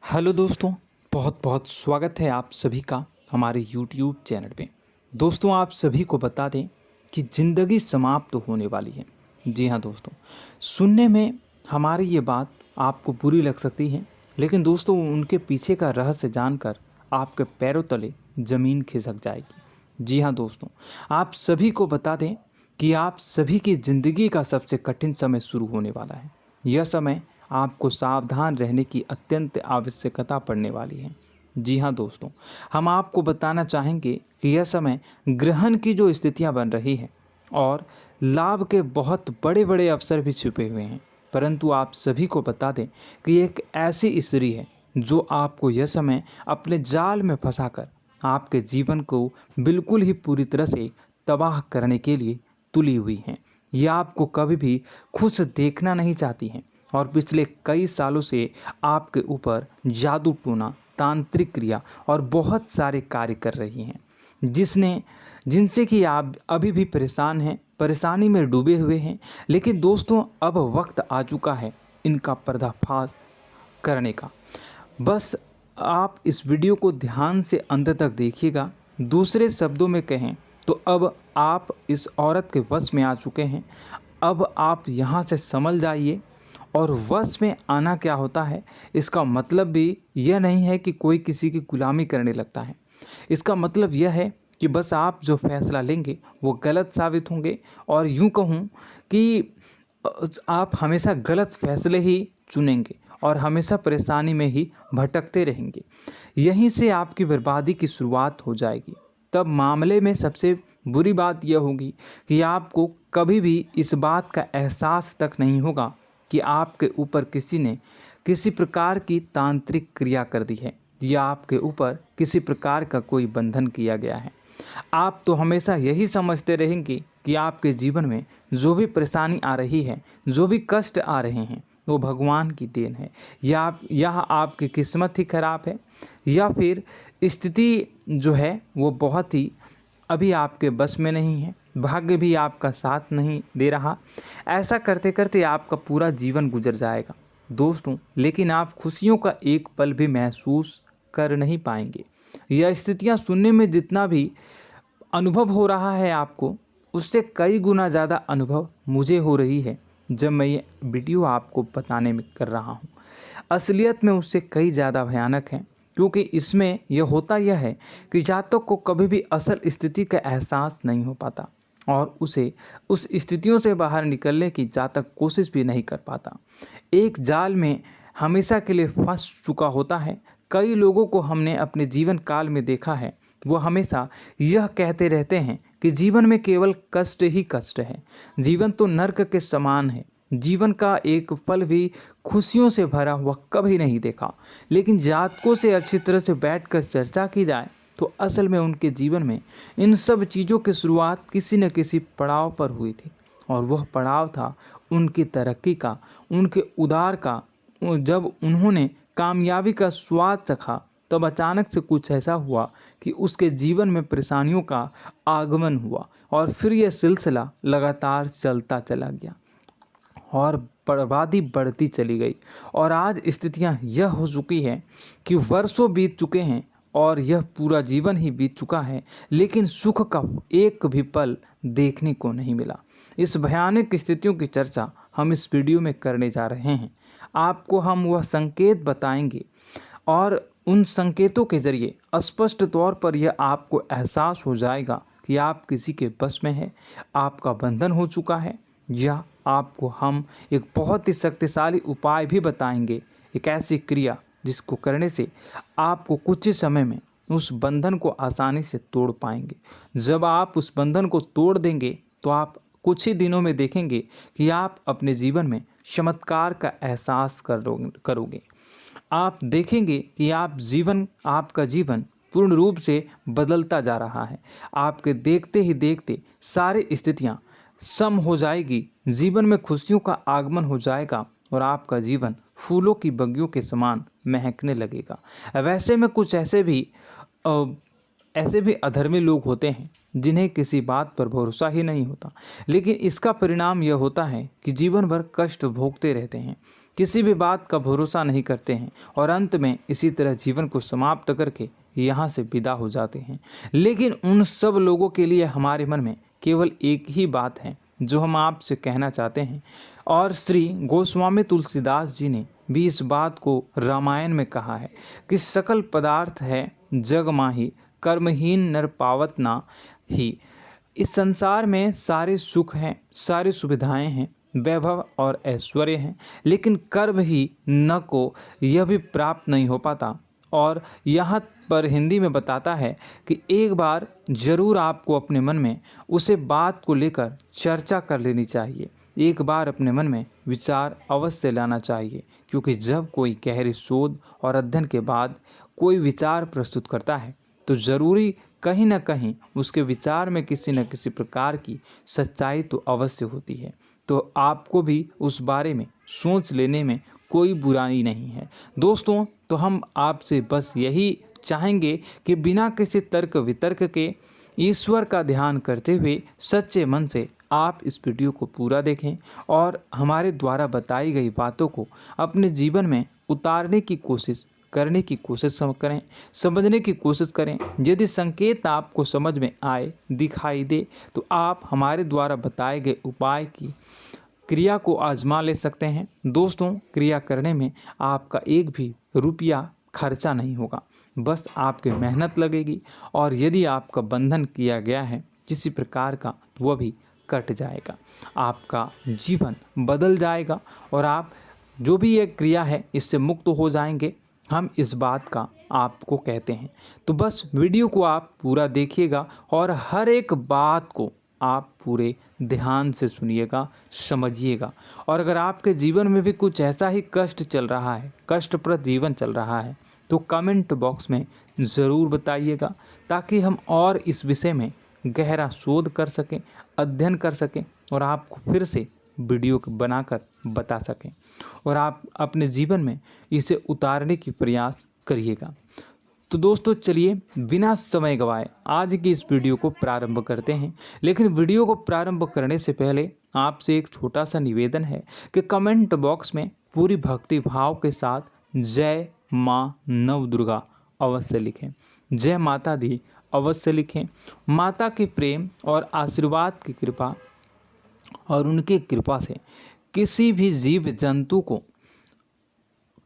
Hello दोस्तों, बहुत बहुत स्वागत है आप सभी का हमारे YouTube चैनल पे। दोस्तों, आप सभी को बता दें कि ज़िंदगी समाप्त होने वाली है। जी हाँ दोस्तों, सुनने में हमारी ये बात आपको बुरी लग सकती है, लेकिन दोस्तों उनके पीछे का रहस्य जानकर आपके पैरों तले ज़मीन खिसक जाएगी। जी हाँ दोस्तों, आप सभी को बता दें कि आप सभी की ज़िंदगी का सबसे कठिन समय शुरू होने वाला है। यह समय आपको सावधान रहने की अत्यंत आवश्यकता पड़ने वाली है। जी हाँ दोस्तों, हम आपको बताना चाहेंगे कि यह समय ग्रहण की जो स्थितियां बन रही है और लाभ के बहुत बड़े बड़े अवसर भी छुपे हुए हैं। परंतु आप सभी को बता दें कि एक ऐसी स्त्री है जो आपको यह समय अपने जाल में फंसाकर आपके जीवन को बिल्कुल ही पूरी तरह से तबाह करने के लिए तुली हुई हैं। यह आपको कभी भी खुश देखना नहीं चाहती हैं और पिछले कई सालों से आपके ऊपर जादू टोना, तांत्रिक क्रिया और बहुत सारे कार्य कर रही हैं, जिनसे कि आप अभी भी परेशान हैं, परेशानी में डूबे हुए हैं। लेकिन दोस्तों, अब वक्त आ चुका है इनका पर्दाफाश करने का। बस आप इस वीडियो को ध्यान से अंत तक देखिएगा। दूसरे शब्दों में कहें तो अब आप इस औरत के वश में आ चुके हैं। अब आप यहाँ से संभल जाइए। और वश में आना क्या होता है, इसका मतलब भी यह नहीं है कि कोई किसी की गुलामी करने लगता है। इसका मतलब यह है कि बस आप जो फैसला लेंगे वो गलत साबित होंगे, और यूँ कहूँ कि आप हमेशा गलत फैसले ही चुनेंगे और हमेशा परेशानी में ही भटकते रहेंगे। यहीं से आपकी बर्बादी की शुरुआत हो जाएगी। तब मामले में सबसे बुरी बात यह होगी कि आपको कभी भी इस बात का एहसास तक नहीं होगा कि आपके ऊपर किसी ने किसी प्रकार की तांत्रिक क्रिया कर दी है या आपके ऊपर किसी प्रकार का कोई बंधन किया गया है। आप तो हमेशा यही समझते रहेंगे कि आपके जीवन में जो भी परेशानी आ रही है, जो भी कष्ट आ रहे हैं, वो भगवान की देन है, या आपकी किस्मत ही खराब है, या फिर स्थिति जो है वो बहुत ही अभी आपके बस में नहीं है, भाग्य भी आपका साथ नहीं दे रहा। ऐसा करते करते आपका पूरा जीवन गुजर जाएगा दोस्तों, लेकिन आप खुशियों का एक पल भी महसूस कर नहीं पाएंगे। यह स्थितियां सुनने में जितना भी अनुभव हो रहा है आपको, उससे कई गुना ज़्यादा अनुभव मुझे हो रही है जब मैं ये वीडियो आपको बताने में कर रहा हूँ। असलियत में उससे कई ज़्यादा भयानक है, क्योंकि इसमें यह होता यह है कि जातक को कभी भी असल स्थिति का एहसास नहीं हो पाता और उसे उस स्थितियों से बाहर निकलने की जातक कोशिश भी नहीं कर पाता। एक जाल में हमेशा के लिए फंस चुका होता है। कई लोगों को हमने अपने जीवन काल में देखा है, वो हमेशा यह कहते रहते हैं कि जीवन में केवल कष्ट ही कष्ट है, जीवन तो नर्क के समान है, जीवन का एक पल भी खुशियों से भरा हुआ कभी नहीं देखा। लेकिन जातकों से अच्छी तरह से बैठकर चर्चा की जाए तो असल में उनके जीवन में इन सब चीज़ों की शुरुआत किसी न किसी पड़ाव पर हुई थी, और वह पड़ाव था उनकी तरक्की का, उनके उदार का। जब उन्होंने कामयाबी का स्वाद चखा, तब अचानक से कुछ ऐसा हुआ कि उसके जीवन में परेशानियों का आगमन हुआ, और फिर यह सिलसिला लगातार चलता चला गया और बर्बादी बढ़ती चली गई। और आज स्थितियां यह हो चुकी है कि वर्षों बीत चुके हैं और यह पूरा जीवन ही बीत चुका है, लेकिन सुख का एक भी पल देखने को नहीं मिला। इस भयानक स्थितियों की चर्चा हम इस वीडियो में करने जा रहे हैं। आपको हम वह संकेत बताएंगे, और उन संकेतों के जरिए स्पष्ट तौर पर यह आपको एहसास हो जाएगा कि आप किसी के बस में हैं, आपका बंधन हो चुका है, या आपको हम एक बहुत ही शक्तिशाली उपाय भी बताएंगे, एक ऐसी क्रिया जिसको करने से आपको कुछ ही समय में उस बंधन को आसानी से तोड़ पाएंगे। जब आप उस बंधन को तोड़ देंगे तो आप कुछ ही दिनों में देखेंगे कि आप अपने जीवन में चमत्कार का एहसास करोगे। आप देखेंगे कि आपका जीवन पूर्ण रूप से बदलता जा रहा है। आपके देखते ही देखते सारी स्थितियां सम हो जाएगी, जीवन में खुशियों का आगमन हो जाएगा और आपका जीवन फूलों की बगियों के समान महकने लगेगा। वैसे में कुछ ऐसे भी अधर्मी लोग होते हैं जिन्हें किसी बात पर भरोसा ही नहीं होता, लेकिन इसका परिणाम यह होता है कि जीवन भर कष्ट भोगते रहते हैं। किसी भी बात का भरोसा नहीं करते हैं और अंत में इसी तरह जीवन को समाप्त करके यहाँ से विदा हो जाते हैं। लेकिन उन सब लोगों के लिए हमारे मन में केवल एक ही बात है जो हम आपसे कहना चाहते हैं, और श्री गोस्वामी तुलसीदास जी ने भी इस बात को रामायण में कहा है कि सकल पदार्थ है जग माही, कर्महीन नर पावत ना ही। इस संसार में सारे सुख हैं, सारी सुविधाएं हैं, वैभव और ऐश्वर्य हैं, लेकिन कर्म ही न को यह भी प्राप्त नहीं हो पाता। और यहाँ पर हिंदी में बताता है कि एक बार जरूर आपको अपने मन में उसे बात को लेकर चर्चा कर लेनी चाहिए, एक बार अपने मन में विचार अवश्य लाना चाहिए, क्योंकि जब कोई गहरी शोध और अध्ययन के बाद कोई विचार प्रस्तुत करता है तो ज़रूरी कहीं ना कहीं उसके विचार में किसी न किसी प्रकार की सच्चाई तो अवश्य होती है। तो आपको भी उस बारे में सोच लेने में कोई बुराई नहीं है। दोस्तों, तो हम आपसे बस यही चाहेंगे कि बिना किसी तर्क वितर्क के ईश्वर का ध्यान करते हुए सच्चे मन से आप इस वीडियो को पूरा देखें और हमारे द्वारा बताई गई बातों को अपने जीवन में उतारने की कोशिश करने की कोशिश करें, समझने की कोशिश करें। यदि संकेत आपको समझ में आए, दिखाई दे, तो आप हमारे द्वारा बताए गए उपाय की क्रिया को आजमा ले सकते हैं। दोस्तों, क्रिया करने में आपका एक भी रुपया खर्चा नहीं होगा, बस आपकी मेहनत लगेगी, और यदि आपका बंधन किया गया है किसी प्रकार का तो वह भी कट जाएगा, आपका जीवन बदल जाएगा और आप जो भी ये क्रिया है इससे मुक्त हो जाएंगे। हम इस बात का आपको कहते हैं। तो बस वीडियो को आप पूरा देखिएगा और हर एक बात को आप पूरे ध्यान से सुनिएगा, समझिएगा। और अगर आपके जीवन में भी कुछ ऐसा ही कष्ट चल रहा है, कष्टप्रद जीवन चल रहा है, तो कमेंट बॉक्स में ज़रूर बताइएगा, ताकि हम और इस विषय में गहरा शोध कर सकें, अध्ययन कर सकें और आपको फिर से वीडियो बनाकर बता सकें और आप अपने जीवन में इसे उतारने की प्रयास करिएगा। तो दोस्तों, चलिए बिना समय गवाए आज की इस वीडियो को प्रारंभ करते हैं। लेकिन वीडियो को प्रारंभ करने से पहले आपसे एक छोटा सा निवेदन है कि कमेंट बॉक्स में पूरी भक्ति भाव के साथ जय माँ नव दुर्गा अवश्य लिखें, जय माता दी अवश्य लिखें। माता के प्रेम और आशीर्वाद की कृपा और उनकी कृपा से किसी भी जीव जंतु को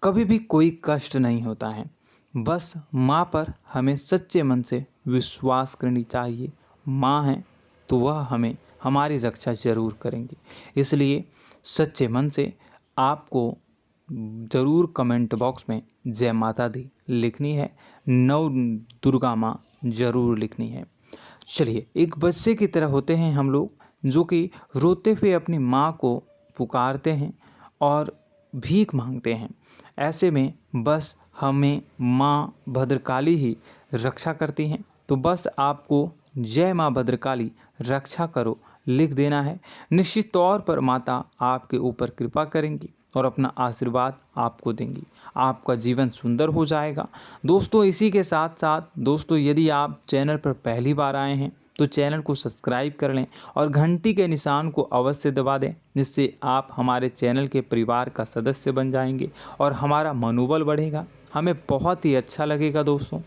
कभी भी कोई कष्ट नहीं होता है। बस माँ पर हमें सच्चे मन से विश्वास करनी चाहिए। माँ है तो वह हमें हमारी रक्षा जरूर करेंगी। इसलिए सच्चे मन से आपको ज़रूर कमेंट बॉक्स में जय माता दी लिखनी है, नव दुर्गा माँ ज़रूर लिखनी है। चलिए, एक बच्चे की तरह होते हैं हम लोग, जो कि रोते हुए अपनी माँ को पुकारते हैं और भीख मांगते हैं। ऐसे में बस हमें माँ भद्रकाली ही रक्षा करती हैं। तो बस आपको जय माँ भद्रकाली रक्षा करो लिख देना है। निश्चित तौर पर माता आपके ऊपर कृपा करेंगी और अपना आशीर्वाद आपको देंगी, आपका जीवन सुंदर हो जाएगा। दोस्तों, इसी के साथ साथ दोस्तों, यदि आप चैनल पर पहली बार आए हैं तो चैनल को सब्सक्राइब कर लें और घंटी के निशान को अवश्य दबा दें, जिससे आप हमारे चैनल के परिवार का सदस्य बन जाएंगे और हमारा मनोबल बढ़ेगा, हमें बहुत ही अच्छा लगेगा दोस्तों।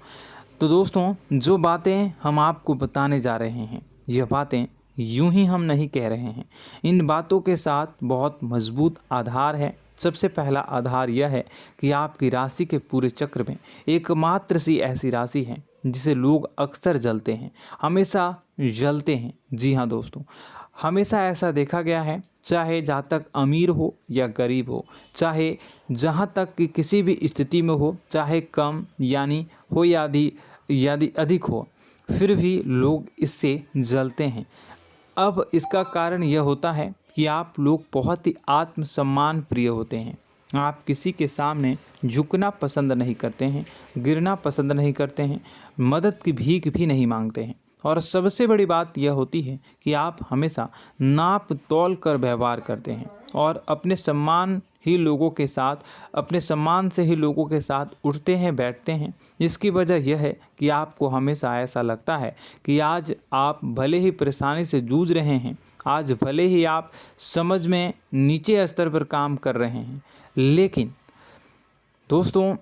तो दोस्तों, जो बातें हम आपको बताने जा रहे हैं, यह बातें यूं ही हम नहीं कह रहे हैं। इन बातों के साथ बहुत मजबूत आधार है। सबसे पहला आधार यह है कि आपकी राशि के पूरे चक्र में एकमात्र सी ऐसी राशि है जिसे लोग अक्सर जलते हैं, हमेशा जलते हैं। जी हाँ दोस्तों, हमेशा ऐसा देखा गया है, चाहे जहाँ तक अमीर हो या गरीब हो, चाहे जहाँ तक कि किसी भी स्थिति में हो, चाहे कम यानी हो या अधिक हो, फिर भी लोग इससे जलते हैं। अब इसका कारण यह होता है कि आप लोग बहुत ही आत्मसम्मान प्रिय होते हैं। आप किसी के सामने झुकना पसंद नहीं करते हैं, गिरना पसंद नहीं करते हैं, मदद की भीख भी नहीं मांगते हैं। और सबसे बड़ी बात यह होती है कि आप हमेशा नाप तोल कर व्यवहार करते हैं और अपने सम्मान से ही लोगों के साथ उठते हैं, बैठते हैं। इसकी वजह यह है कि आपको हमेशा ऐसा लगता है कि आज आप भले ही परेशानी से जूझ रहे हैं, आज भले ही आप समझ में नीचे स्तर पर काम कर रहे हैं, लेकिन दोस्तों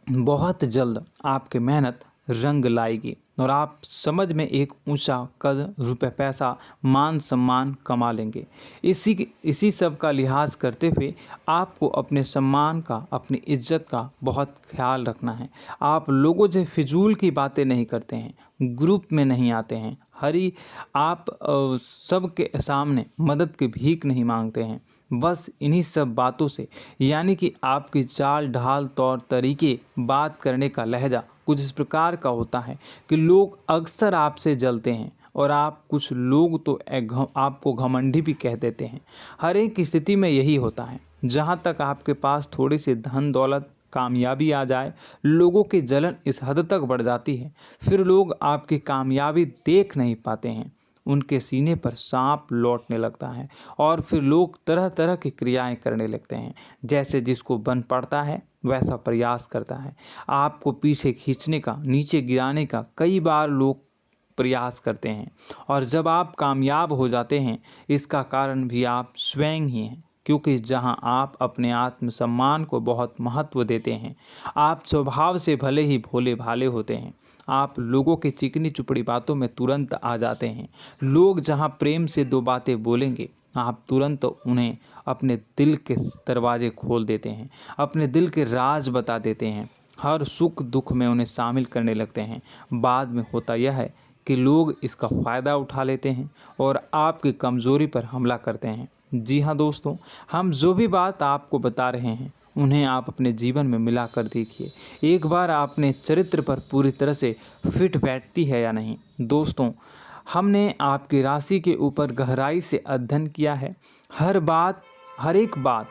बहुत जल्द आपकी मेहनत रंग लाएगी और आप समझ में एक ऊंचा कद, रुपए, पैसा, मान सम्मान कमा लेंगे। इसी सब का लिहाज करते हुए आपको अपने सम्मान का, अपनी इज्जत का बहुत ख्याल रखना है। आप लोगों से फिजूल की बातें नहीं करते हैं, ग्रुप में नहीं आते हैं, आप सबके सामने मदद की भीख नहीं मांगते हैं। बस इन्हीं सब बातों से, यानी कि आपकी चाल ढाल, तौर तरीके, बात करने का लहजा कुछ इस प्रकार का होता है कि लोग अक्सर आपसे जलते हैं और कुछ लोग तो आपको घमंडी भी कह देते हैं। हर एक स्थिति में यही होता है। जहाँ तक आपके पास थोड़ी सी धन दौलत, कामयाबी आ जाए, लोगों की जलन इस हद तक बढ़ जाती है, फिर लोग आपकी कामयाबी देख नहीं पाते हैं। उनके सीने पर सांप लौटने लगता है और फिर लोग तरह तरह की क्रियाएं करने लगते हैं। जैसे जिसको बन पड़ता है वैसा प्रयास करता है। आपको पीछे खींचने का, नीचे गिराने का कई बार लोग प्रयास करते हैं और जब आप कामयाब हो जाते हैं, इसका कारण भी आप स्वयं ही हैं। क्योंकि जहां आप अपने आत्मसम्मान को बहुत महत्व देते हैं, आप स्वभाव से भले ही भोले भाले होते हैं, आप लोगों की चिकनी चुपड़ी बातों में तुरंत आ जाते हैं। लोग जहां प्रेम से दो बातें बोलेंगे, आप तुरंत उन्हें अपने दिल के दरवाजे खोल देते हैं, अपने दिल के राज बता देते हैं, हर सुख दुख में उन्हें शामिल करने लगते हैं। बाद में होता यह है कि लोग इसका फ़ायदा उठा लेते हैं और आपकी कमज़ोरी पर हमला करते हैं। जी हाँ दोस्तों, हम जो भी बात आपको बता रहे हैं उन्हें आप अपने जीवन में मिला कर देखिए। एक बार आपने चरित्र पर पूरी तरह से फिट बैठती है या नहीं। दोस्तों, हमने आपकी राशि के ऊपर गहराई से अध्ययन किया है। हर एक बात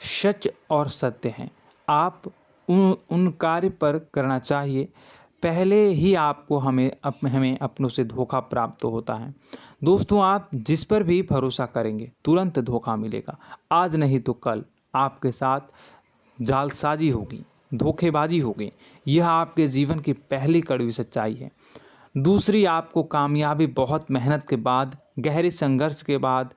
सच और सत्य है। आप उन कार्य पर करना चाहिए, पहले ही आपको हमें अपनों से धोखा प्राप्त होता है। दोस्तों, आप जिस पर भी भरोसा करेंगे तुरंत धोखा मिलेगा। आज नहीं तो कल आपके साथ जालसाजी होगी, धोखेबाजी होगी। यह आपके जीवन की पहली कड़वी सच्चाई है। दूसरी, आपको कामयाबी बहुत मेहनत के बाद, गहरे संघर्ष के बाद,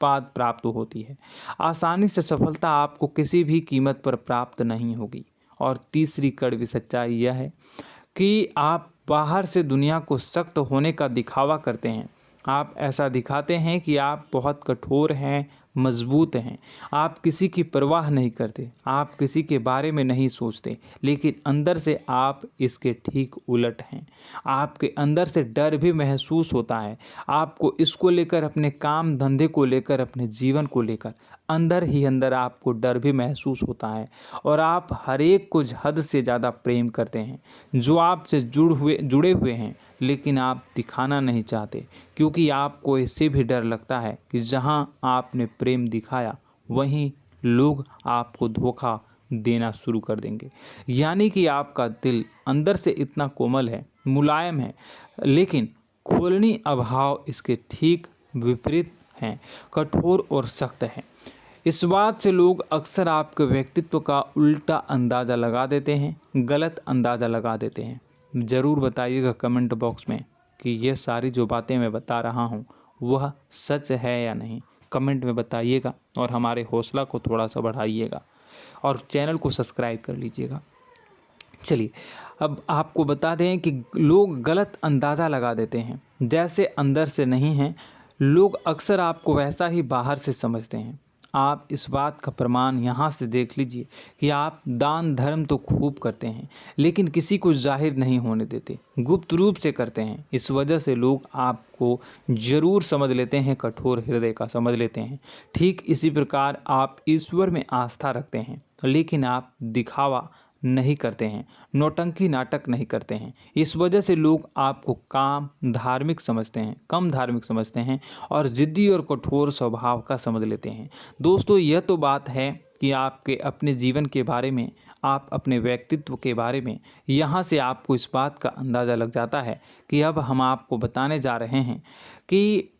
प्राप्त होती है। आसानी से सफलता आपको किसी भी कीमत पर प्राप्त नहीं होगी। और तीसरी कड़वी सच्चाई यह है कि आप बाहर से दुनिया को सख्त होने का दिखावा करते हैं। आप ऐसा दिखाते हैं कि आप बहुत कठोर हैं, मजबूत हैं। आप किसी की परवाह नहीं करते, आप किसी के बारे में नहीं सोचते, लेकिन अंदर से आप इसके ठीक उलट हैं। आपके अंदर से डर भी महसूस होता है। आपको इसको लेकर, अपने काम धंधे को लेकर, अपने जीवन को लेकर अंदर ही अंदर आपको डर भी महसूस होता है और आप हर एक को हद से ज़्यादा प्रेम करते हैं, जो आपसे जुड़े हुए हैं, लेकिन आप दिखाना नहीं चाहते, क्योंकि आपको इससे भी डर लगता है कि जहां आपने प्रेम दिखाया वहीं लोग आपको धोखा देना शुरू कर देंगे। यानी कि आपका दिल अंदर से इतना कोमल है, मुलायम है, लेकिन खोलनी अभाव इसके ठीक विपरीत हैं, कठोर और सख्त हैं। इस बात से लोग अक्सर आपके व्यक्तित्व का उल्टा अंदाज़ा लगा देते हैं, गलत अंदाज़ा लगा देते हैं। ज़रूर बताइएगा कमेंट बॉक्स में कि ये सारी जो बातें मैं बता रहा हूँ वह सच है या नहीं। कमेंट में बताइएगा और हमारे हौसला को थोड़ा सा बढ़ाइएगा और चैनल को सब्सक्राइब कर लीजिएगा। चलिए, अब आपको बता दें कि लोग गलत अंदाज़ा लगा देते हैं। जैसे अंदर से नहीं हैं, लोग अक्सर आपको वैसा ही बाहर से समझते हैं। आप इस बात का प्रमाण यहाँ से देख लीजिए कि आप दान धर्म तो खूब करते हैं, लेकिन किसी को जाहिर नहीं होने देते, गुप्त रूप से करते हैं। इस वजह से लोग आपको ज़रूर समझ लेते हैं, कठोर हृदय का समझ लेते हैं। ठीक इसी प्रकार आप ईश्वर में आस्था रखते हैं, लेकिन आप दिखावा नहीं करते हैं, नौटंकी नाटक नहीं करते हैं। इस वजह से लोग आपको कम धार्मिक समझते हैं और ज़िद्दी और कठोर स्वभाव का समझ लेते हैं। दोस्तों, यह तो बात है कि आपके अपने जीवन के बारे में, आप अपने व्यक्तित्व के बारे में, यहाँ से आपको इस बात का अंदाज़ा लग जाता है कि अब हम आपको बताने जा रहे हैं कि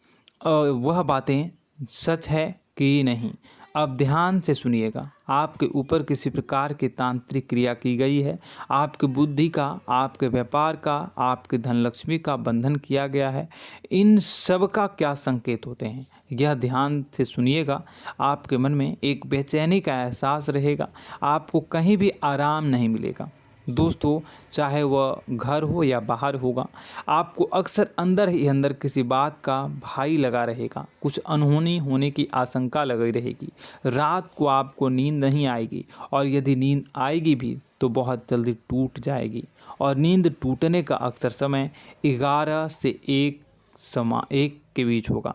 वह बातें सच है कि नहीं। अब ध्यान से सुनिएगा। आपके ऊपर किसी प्रकार की तांत्रिक क्रिया की गई है, आपकी बुद्धि का, आपके व्यापार का, आपके धनलक्ष्मी का बंधन किया गया है। इन सब का क्या संकेत होते हैं, यह ध्यान से सुनिएगा। आपके मन में एक बेचैनी का एहसास रहेगा, आपको कहीं भी आराम नहीं मिलेगा। दोस्तों, चाहे वह घर हो या बाहर होगा, आपको अक्सर अंदर ही अंदर किसी बात का भय लगा रहेगा, कुछ अनहोनी होने की आशंका लगी रहेगी। रात को आपको नींद नहीं आएगी, और यदि नींद आएगी भी तो बहुत जल्दी टूट जाएगी। और नींद टूटने का अक्सर समय 11 से 1 के बीच होगा।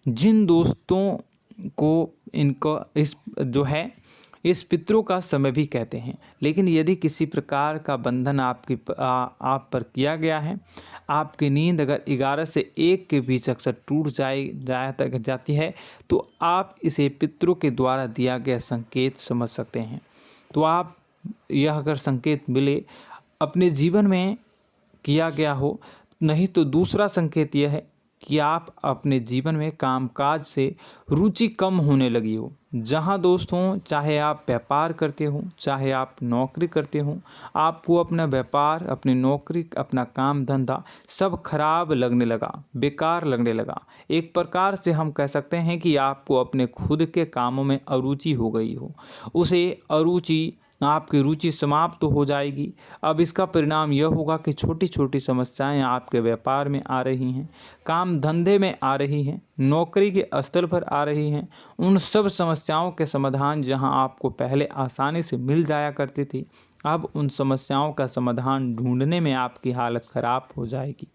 जिन दोस्तों को इनको इस पितरों का समय भी कहते हैं। लेकिन यदि किसी प्रकार का बंधन आप पर किया गया है, आपकी नींद अगर 11 से 1 के बीच अक्सर टूट जाती है, तो आप इसे पितरों के द्वारा दिया गया संकेत समझ सकते हैं। तो आप यह अगर संकेत मिले अपने जीवन में किया गया हो, नहीं तो दूसरा संकेत यह है कि आप अपने जीवन में कामकाज से रुचि कम होने लगी हो। जहां दोस्तों, चाहे आप व्यापार करते हो, चाहे आप नौकरी करते हो, आपको अपना व्यापार, अपनी नौकरी, अपना काम धंधा सब खराब लगने लगा, बेकार लगने लगा। एक प्रकार से हम कह सकते हैं कि आपको अपने खुद के कामों में अरुचि हो गई हो। उसे अरुचि, आपकी रुचि समाप्त तो हो जाएगी। अब इसका परिणाम यह होगा कि छोटी छोटी समस्याएं आपके व्यापार में आ रही हैं, काम धंधे में आ रही हैं, नौकरी के स्तर पर आ रही हैं। उन सब समस्याओं के समाधान जहां आपको पहले आसानी से मिल जाया करती थी, अब उन समस्याओं का समाधान ढूंढने में आपकी हालत ख़राब हो जाएगी।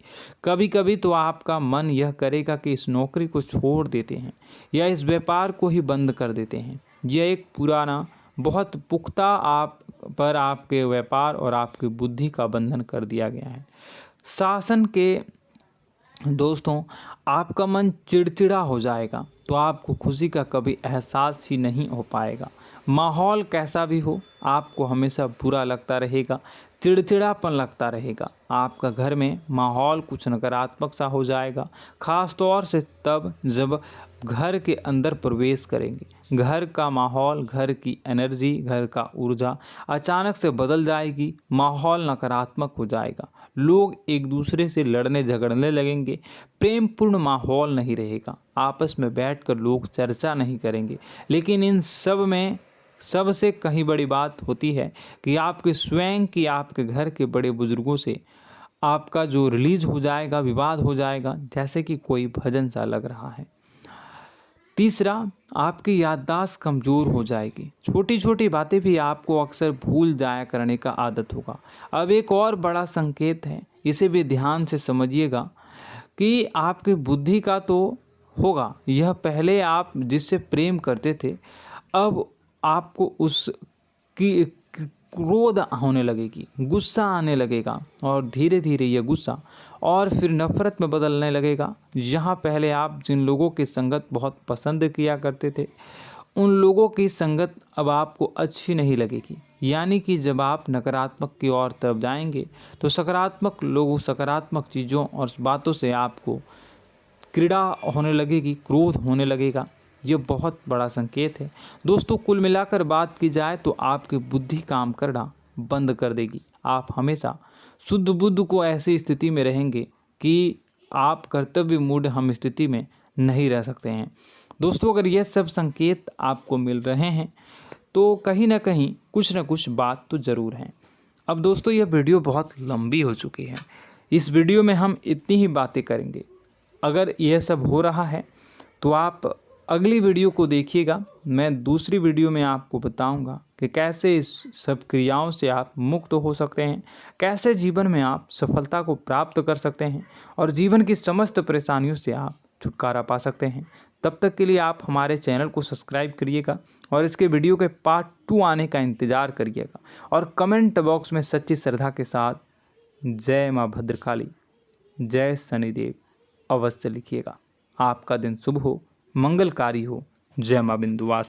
कभी कभी तो आपका मन यह करेगा कि इस नौकरी को छोड़ देते हैं या इस व्यापार को ही बंद कर देते हैं। यह एक पुराना, बहुत पुख्ता आपके व्यापार और आपकी बुद्धि का बंधन कर दिया गया है। शासन के दोस्तों, आपका मन चिड़चिड़ा हो जाएगा, तो आपको खुशी का कभी एहसास ही नहीं हो पाएगा। माहौल कैसा भी हो, आपको हमेशा बुरा लगता रहेगा, चिड़चिड़ापन लगता रहेगा। आपका घर में माहौल कुछ नकारात्मक सा हो जाएगा, ख़ास तौर से तब जब घर के अंदर प्रवेश करेंगे। घर का माहौल, घर की एनर्जी, घर का ऊर्जा अचानक से बदल जाएगी, माहौल नकारात्मक हो जाएगा। लोग एक दूसरे से लड़ने झगड़ने लगेंगे, प्रेमपूर्ण माहौल नहीं रहेगा, आपस में बैठकर लोग चर्चा नहीं करेंगे। लेकिन इन सब में सबसे कहीं बड़ी बात होती है कि आपके स्वयं की, आपके घर के बड़े बुजुर्गों से आपका जो रिलीज हो जाएगा, विवाद हो जाएगा, जैसे कि कोई भजन सा लग रहा है। तीसरा, आपकी याददाश्त कमज़ोर हो जाएगी, छोटी छोटी बातें भी आपको अक्सर भूल जाया करने का आदत होगा। अब एक और बड़ा संकेत है, इसे भी ध्यान से समझिएगा कि आपकी बुद्धि का तो होगा, यह पहले आप जिससे प्रेम करते थे, अब आपको उसकी क्रोध होने लगेगी, गुस्सा आने लगेगा, और धीरे धीरे यह गुस्सा और फिर नफरत में बदलने लगेगा। यहाँ पहले आप जिन लोगों की संगत बहुत पसंद किया करते थे, उन लोगों की संगत अब आपको अच्छी नहीं लगेगी। यानी कि जब आप नकारात्मक की ओर तरफ जाएंगे, तो सकारात्मक लोगों, सकारात्मक चीज़ों और बातों से आपको क्रीड़ा होने लगेगी, क्रोध होने लगेगा। ये बहुत बड़ा संकेत है दोस्तों। कुल मिलाकर बात की जाए तो आपकी बुद्धि काम करना बंद कर देगी। आप हमेशा शुद्ध बुद्ध को ऐसी स्थिति में रहेंगे कि आप कर्तव्य मूढ़ हम स्थिति में नहीं रह सकते हैं। दोस्तों, अगर ये सब संकेत आपको मिल रहे हैं तो कहीं ना कहीं कुछ ना कुछ बात तो ज़रूर है। अब दोस्तों, यह वीडियो बहुत लंबी हो चुकी है, इस वीडियो में हम इतनी ही बातें करेंगे। अगर यह सब हो रहा है तो आप अगली वीडियो को देखिएगा। मैं दूसरी वीडियो में आपको बताऊंगा कि कैसे इस सब क्रियाओं से आप मुक्त हो सकते हैं, कैसे जीवन में आप सफलता को प्राप्त कर सकते हैं और जीवन की समस्त परेशानियों से आप छुटकारा पा सकते हैं। तब तक के लिए आप हमारे चैनल को सब्सक्राइब करिएगा और इसके वीडियो के पार्ट 2 आने का इंतज़ार करिएगा। और कमेंट बॉक्स में सच्ची श्रद्धा के साथ जय माँ भद्रकाली, जय शनिदेव अवश्य लिखिएगा। आपका दिन शुभ हो, मंगलकारी हो। जय माँ विंध्यवासिनी।